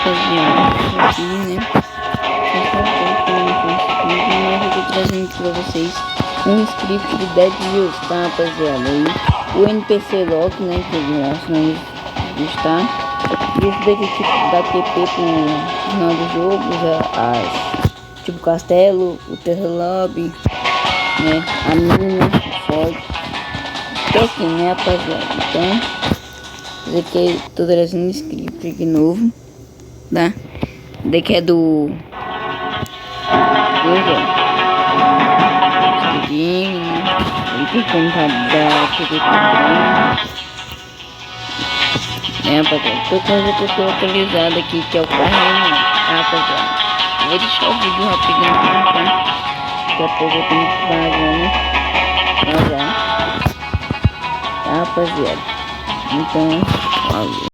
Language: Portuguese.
rapaziada, aqui, né? Mas eu tô trazendo aqui pra vocês um script de Dead Views, tá, rapaziada? Aí, o NPC Lock, né, que ele mostra no vídeo, tá? E esse daqui tipo dá TP pro final do jogo, tipo castelo, o Terra Lobby, né, a mina, o Ford. Então assim, né, rapaziada? Então, esse aqui eu tô trazendo um script aqui novo, tá? Esse daqui é do... Estudinho, né? Ele tem como dar TV também. Rapaziada, tô com essa pessoa atualizada aqui, que é o carrinho, rapaziada. Eu vou deixar o vídeo rapidinho aqui, tá? Daqui a pouco eu tenho que vazar, né? Vazar. Tá, rapaziada? Então, valeu.